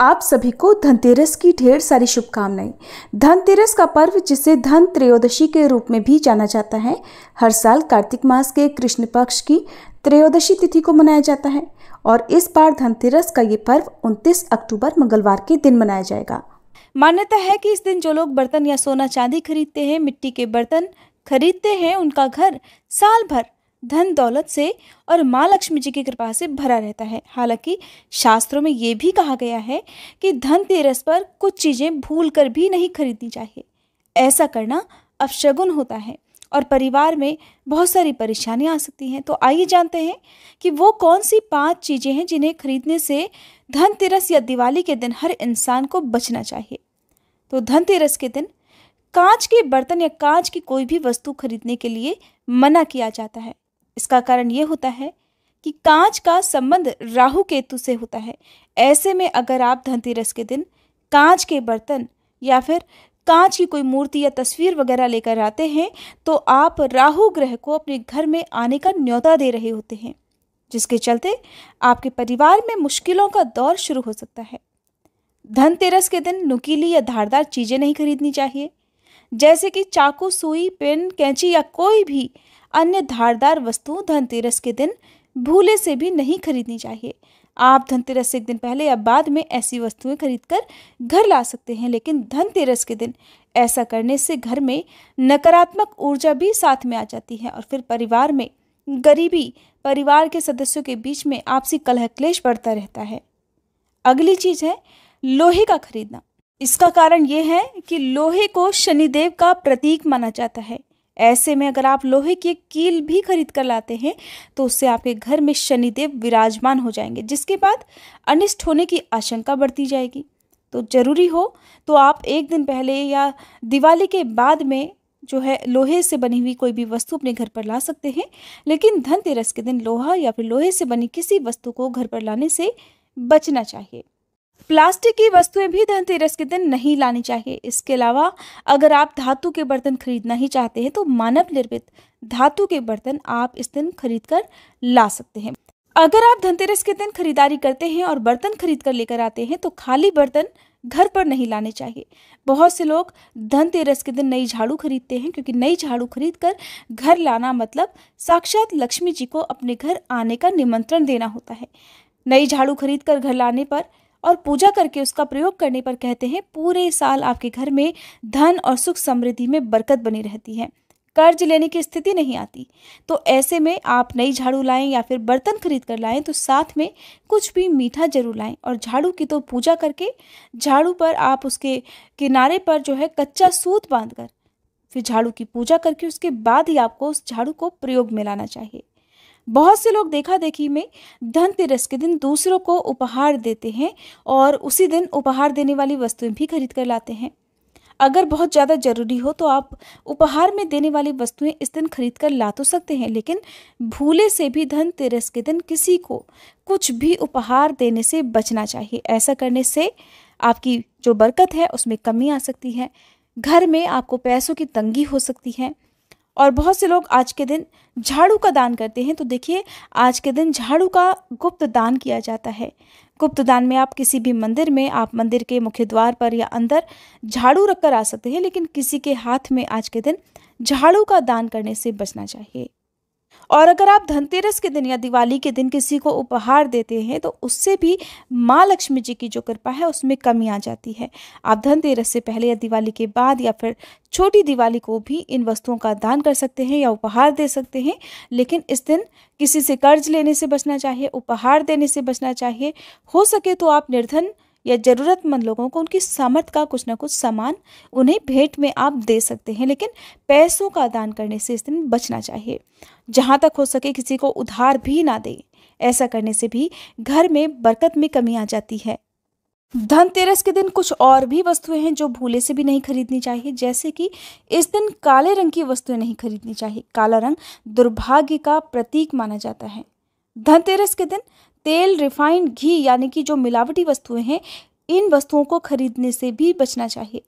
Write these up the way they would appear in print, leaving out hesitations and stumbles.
आप सभी को धनतेरस की ढेर सारी शुभकामनाएं। धनतेरस का पर्व, जिसे धन त्रयोदशी के रूप में भी जाना जाता है, हर साल कार्तिक मास के कृष्ण पक्ष की त्रयोदशी तिथि को मनाया जाता है और इस बार धनतेरस का ये पर्व 29 अक्टूबर मंगलवार के दिन मनाया जाएगा। मान्यता है कि इस दिन जो लोग बर्तन या सोना चांदी खरीदते हैं, मिट्टी के बर्तन खरीदते हैं, उनका घर साल भर धन दौलत से और माँ लक्ष्मी जी की कृपा से भरा रहता है। हालांकि शास्त्रों में ये भी कहा गया है कि धनतेरस पर कुछ चीज़ें भूल कर भी नहीं खरीदनी चाहिए। ऐसा करना अपशगुन होता है और परिवार में बहुत सारी परेशानियां आ सकती हैं। तो आइए जानते हैं कि वो कौन सी 5 चीज़ें हैं जिन्हें खरीदने से धनतेरस या दिवाली के दिन हर इंसान को बचना चाहिए। तो धनतेरस के दिन कांच के बर्तन या कांच की कोई भी वस्तु खरीदने के लिए मना किया जाता है। इसका कारण ये होता है कि कांच का संबंध राहु केतु से होता है। ऐसे में अगर आप धनतेरस के दिन कांच के बर्तन या फिर कांच की कोई मूर्ति या तस्वीर वगैरह लेकर आते हैं तो आप राहु ग्रह को अपने घर में आने का न्योता दे रहे होते हैं, जिसके चलते आपके परिवार में मुश्किलों का दौर शुरू हो सकता है। धनतेरस के दिन नुकीली या धारदार चीज़ें नहीं खरीदनी चाहिए, जैसे कि चाकू, सुई, पेन, कैंची या कोई भी अन्य धारदार वस्तु धनतेरस के दिन भूले से भी नहीं खरीदनी चाहिए। आप धनतेरस से एक दिन पहले या बाद में ऐसी वस्तुएं खरीदकर घर ला सकते हैं, लेकिन धनतेरस के दिन ऐसा करने से घर में नकारात्मक ऊर्जा भी साथ में आ जाती है और फिर परिवार में गरीबी, परिवार के सदस्यों के बीच में आपसी कलह क्लेश बढ़ता रहता है। अगली चीज़ है लोहे का खरीदना। इसका कारण ये है कि लोहे को शनिदेव का प्रतीक माना जाता है। ऐसे में अगर आप लोहे की एक कील भी खरीद कर लाते हैं तो उससे आपके घर में शनिदेव विराजमान हो जाएंगे, जिसके बाद अनिष्ट होने की आशंका बढ़ती जाएगी। तो जरूरी हो तो आप एक दिन पहले या दिवाली के बाद में जो है लोहे से बनी हुई कोई भी वस्तु अपने घर पर ला सकते हैं, लेकिन धनतेरस के दिन लोहा या फिर लोहे से बनी किसी वस्तु को घर पर लाने से बचना चाहिए। प्लास्टिक की वस्तुएं भी धनतेरस के दिन नहीं लानी चाहिए। इसके अलावा अगर आप धातु के बर्तन खरीदना ही चाहते हैं तो मानव निर्मित धातु के बर्तन आप इस दिन खरीद कर ला सकते हैं। अगर आप धनतेरस के दिन खरीदारी करते हैं और बर्तन खरीद कर लेकर आते हैं तो खाली बर्तन घर पर नहीं लाने चाहिए। बहुत से लोग धनतेरस के दिन नई झाड़ू खरीदते हैं, क्योंकि नई झाड़ू खरीद कर घर लाना मतलब साक्षात लक्ष्मी जी को अपने घर आने का निमंत्रण देना होता है। नई झाड़ू खरीद कर घर लाने पर और पूजा करके उसका प्रयोग करने पर कहते हैं पूरे साल आपके घर में धन और सुख समृद्धि में बरकत बनी रहती है, कर्ज लेने की स्थिति नहीं आती। तो ऐसे में आप नई झाड़ू लाएं या फिर बर्तन खरीद कर लाएं तो साथ में कुछ भी मीठा जरूर लाएं। और झाड़ू की तो पूजा करके झाड़ू पर आप उसके किनारे पर जो है कच्चा सूत बांधकर फिर झाड़ू की पूजा करके उसके बाद ही आपको उस झाड़ू को प्रयोग में लाना चाहिए। बहुत से लोग देखा देखी में धनतेरस के दिन दूसरों को उपहार देते हैं और उसी दिन उपहार देने वाली वस्तुएं भी खरीद कर लाते हैं। अगर बहुत ज़्यादा ज़रूरी हो तो आप उपहार में देने वाली वस्तुएं इस दिन खरीद कर ला तो सकते हैं, लेकिन भूले से भी धनतेरस के दिन किसी को कुछ भी उपहार देने से बचना चाहिए। ऐसा करने से आपकी जो बरकत है उसमें कमी आ सकती है, घर में आपको पैसों की तंगी हो सकती है। और बहुत से लोग आज के दिन झाड़ू का दान करते हैं। तो देखिए, आज के दिन झाड़ू का गुप्त दान किया जाता है। गुप्त दान में आप किसी भी मंदिर में, आप मंदिर के मुख्य द्वार पर या अंदर झाड़ू रखकर आ सकते हैं, लेकिन किसी के हाथ में आज के दिन झाड़ू का दान करने से बचना चाहिए। और अगर आप धनतेरस के दिन या दिवाली के दिन किसी को उपहार देते हैं तो उससे भी माँ लक्ष्मी जी की जो कृपा है उसमें कमी आ जाती है। आप धनतेरस से पहले या दिवाली के बाद या फिर छोटी दिवाली को भी इन वस्तुओं का दान कर सकते हैं या उपहार दे सकते हैं, लेकिन इस दिन किसी से कर्ज लेने से बचना चाहिए, उपहार देने से बचना चाहिए। हो सके तो आप निर्धन या ज़रूरतमंद लोगों को उनकी सामर्थ्य का कुछ ना कुछ सामान उन्हें भेंट में आप दे सकते हैं, लेकिन पैसों का दान करने से इस दिन बचना चाहिए। जहाँ तक हो सके किसी को उधार भी ना दें। ऐसा करने से भी घर में बरकत में कमी आ जाती है। धनतेरस के दिन कुछ और भी वस्तुएं हैं जो भूले से भी नहीं खरीदनी चाहिए, जैसे कि इस दिन काले रंग की वस्तुएं नहीं खरीदनी चाहिए। काला रंग दुर्भाग्य का प्रतीक माना जाता है। धनतेरस के दिन तेल, रिफाइंड घी यानी कि जो मिलावटी वस्तुएं हैं, इन वस्तुओं को खरीदने से भी बचना चाहिए।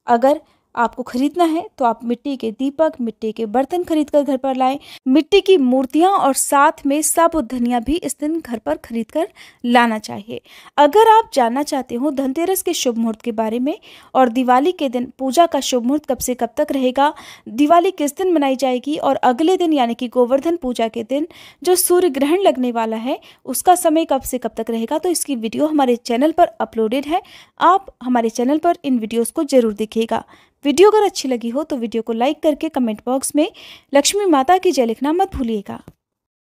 अगर आपको खरीदना है तो आप मिट्टी के दीपक, मिट्टी के बर्तन खरीद कर घर पर लाएं, मिट्टी की मूर्तियां और साथ में साबुत धनिया भी इस दिन घर पर खरीद कर लाना चाहिए। अगर आप जानना चाहते हो धनतेरस के शुभ मुहूर्त के बारे में और दिवाली के दिन पूजा का शुभ मुहूर्त कब से कब तक रहेगा, दिवाली किस दिन मनाई जाएगी और अगले दिन यानी कि गोवर्धन पूजा के दिन जो सूर्य ग्रहण लगने वाला है उसका समय कब से कब तक रहेगा, तो इसकी वीडियो हमारे चैनल पर अपलोडेड है। आप हमारे चैनल पर इन वीडियोस को जरूर देखिएगा। वीडियो अगर अच्छी लगी हो तो वीडियो को लाइक करके कमेंट बॉक्स में लक्ष्मी माता की जय लिखना मत भूलिएगा।